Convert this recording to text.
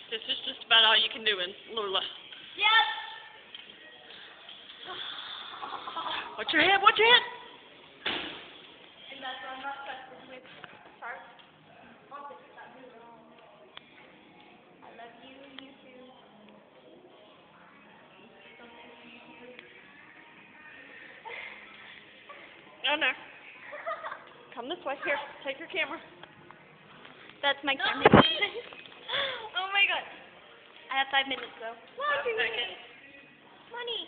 This is just about all you can do in Lula. Yes. Watch your head, watch your head. And that's why I'm not trusted with sharks. I love you, you too. Oh no. Come this way. Here, take your camera. That's my camera. Oh my god. I have 5 minutes though. Money. Money.